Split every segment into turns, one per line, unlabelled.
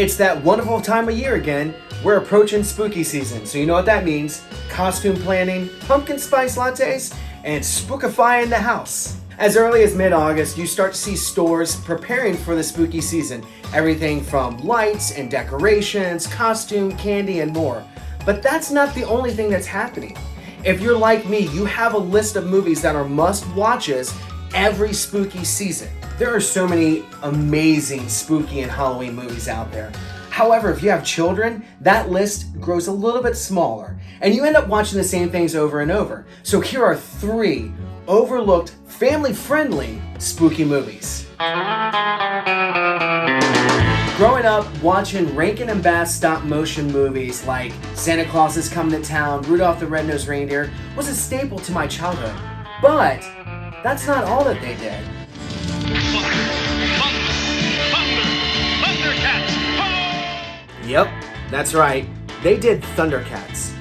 It's that wonderful time of year again. We're approaching spooky season, so you know what that means. Costume planning, pumpkin spice lattes, and spookifying the house. As early as mid-August, you start to see stores preparing for the spooky season. Everything from lights and decorations, costume, candy, and more. But that's not the only thing that's happening. If you're like me, you have a list of movies that are must-watches every spooky season. There are so many amazing spooky and Halloween movies out there. However, if you have children, that list grows a little bit smaller, and you end up watching the same things over and over. So here are 3 overlooked, family-friendly spooky movies. Growing up, watching Rankin and Bass stop-motion movies like Santa Claus is Coming to Town, Rudolph the Red-Nosed Reindeer was a staple to my childhood. But that's not all that they did. Yep, that's right. They did Thundercats.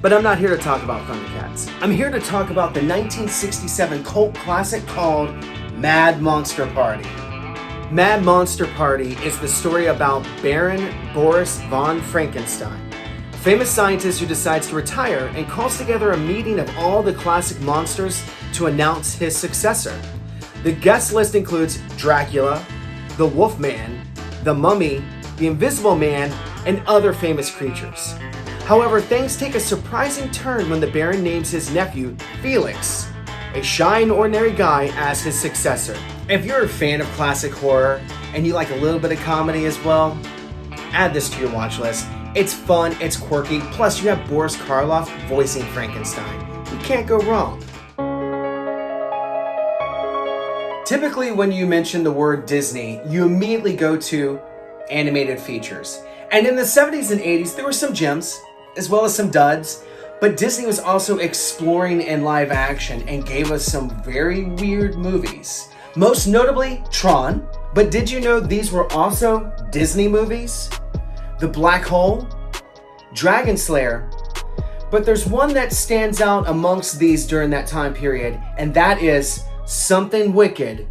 But I'm not here to talk about Thundercats. I'm here to talk about the 1967 cult classic called Mad Monster Party. Mad Monster Party is the story about Baron Boris von Frankenstein, a famous scientist who decides to retire and calls together a meeting of all the classic monsters to announce his successor. The guest list includes Dracula, the Wolfman, the Mummy, the Invisible Man, and other famous creatures. However, things take a surprising turn when the Baron names his nephew, Felix, a shy and ordinary guy, as his successor. If you're a fan of classic horror and you like a little bit of comedy as well, add this to your watch list. It's fun, it's quirky, plus you have Boris Karloff voicing Frankenstein. You can't go wrong. Typically, when you mention the word Disney, you immediately go to animated features. And in the 70s and 80s, there were some gems, as well as some duds, but Disney was also exploring in live action and gave us some very weird movies. Most notably, Tron. But did you know these were also Disney movies? The Black Hole, Dragon Slayer. But there's one that stands out amongst these during that time period, and that is Something Wicked,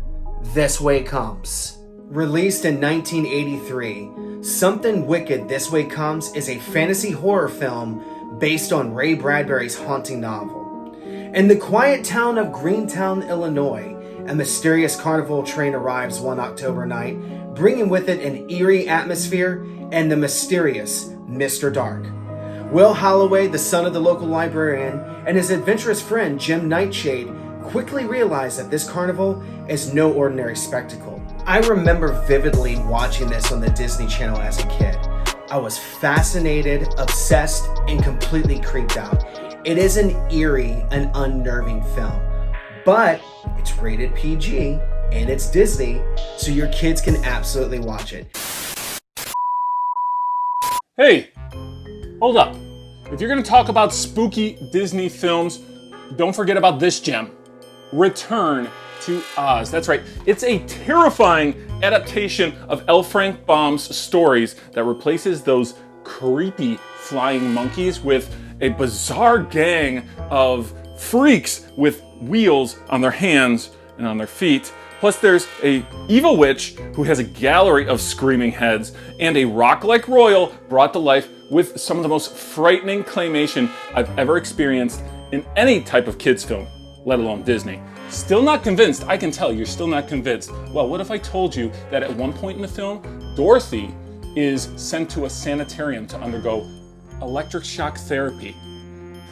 This Way Comes. Released in 1983, Something Wicked, This Way Comes is a fantasy horror film based on Ray Bradbury's haunting novel. In the quiet town of Greentown, Illinois, a mysterious carnival train arrives one October night, bringing with it an eerie atmosphere and the mysterious Mr. Dark. Will Holloway, the son of the local librarian, and his adventurous friend Jim Nightshade quickly realize that this carnival is no ordinary spectacle. I remember vividly watching this on the Disney Channel as a kid. I was fascinated, obsessed, and completely creeped out. It is an eerie and unnerving film, but it's rated PG and it's Disney, so your kids can absolutely watch it.
Hey, hold up. If you're going to talk about spooky Disney films, don't forget about this gem. Return to Oz. That's right. It's a terrifying adaptation of L. Frank Baum's stories that replaces those creepy flying monkeys with a bizarre gang of freaks with wheels on their hands and on their feet. Plus there's a evil witch who has a gallery of screaming heads and a rock-like royal brought to life with some of the most frightening claymation I've ever experienced in any type of kids film, let alone Disney. Still not convinced? I can tell you're still not convinced. Well, what if I told you that at one point in the film, Dorothy is sent to a sanitarium to undergo electric shock therapy?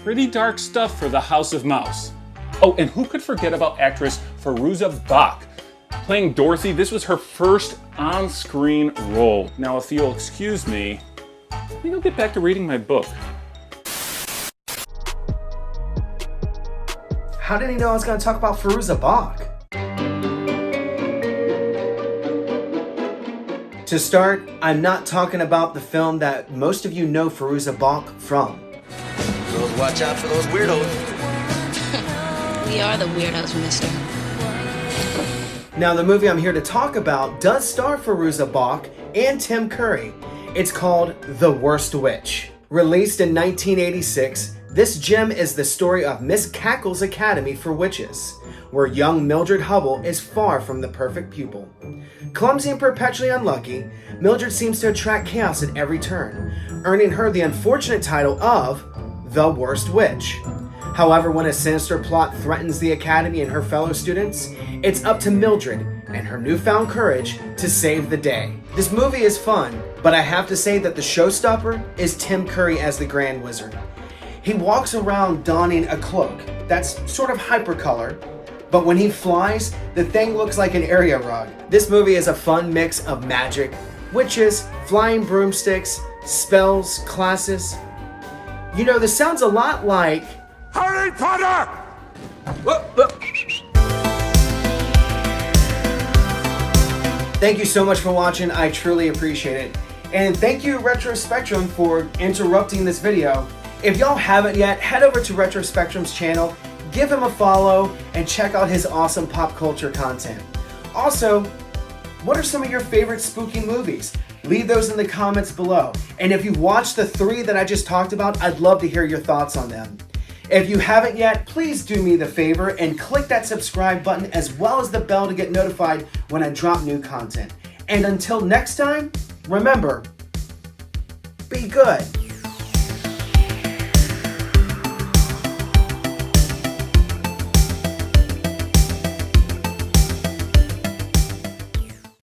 Pretty dark stuff for the House of Mouse. Oh, and who could forget about actress Fairuza Balk? Playing Dorothy, this was her first on-screen role. Now, if you'll excuse me, I think I'll get back to reading my book.
How did he know I was going to talk about Fairuza Balk? To start, I'm not talking about the film that most of you know Fairuza Balk from.
Girls, watch out for those weirdos.
We are the weirdos, mister.
Now, the movie I'm here to talk about does star Fairuza Balk and Tim Curry. It's called The Worst Witch. Released in 1986, This gem is the story of Miss Cackle's Academy for Witches, where young Mildred Hubble is far from the perfect pupil. Clumsy and perpetually unlucky, Mildred seems to attract chaos at every turn, earning her the unfortunate title of the Worst Witch. However, when a sinister plot threatens the Academy and her fellow students, it's up to Mildred and her newfound courage to save the day. This movie is fun, but I have to say that the showstopper is Tim Curry as the Grand Wizard. He walks around donning a cloak that's sort of hypercolor, but when he flies, the thing looks like an area rug. This movie is a fun mix of magic, witches, flying broomsticks, spells, classes. You know, this sounds a lot like
Harry Potter!
Thank you so much for watching. I truly appreciate it. And thank you, Retro Spectrum, for interrupting this video. If y'all haven't yet, head over to Retro Spectrum's channel, give him a follow, and check out his awesome pop culture content. Also, what are some of your favorite spooky movies? Leave those in the comments below. And if you've watched the 3 that I just talked about, I'd love to hear your thoughts on them. If you haven't yet, please do me the favor and click that subscribe button as well as the bell to get notified when I drop new content. And until next time, remember, be good.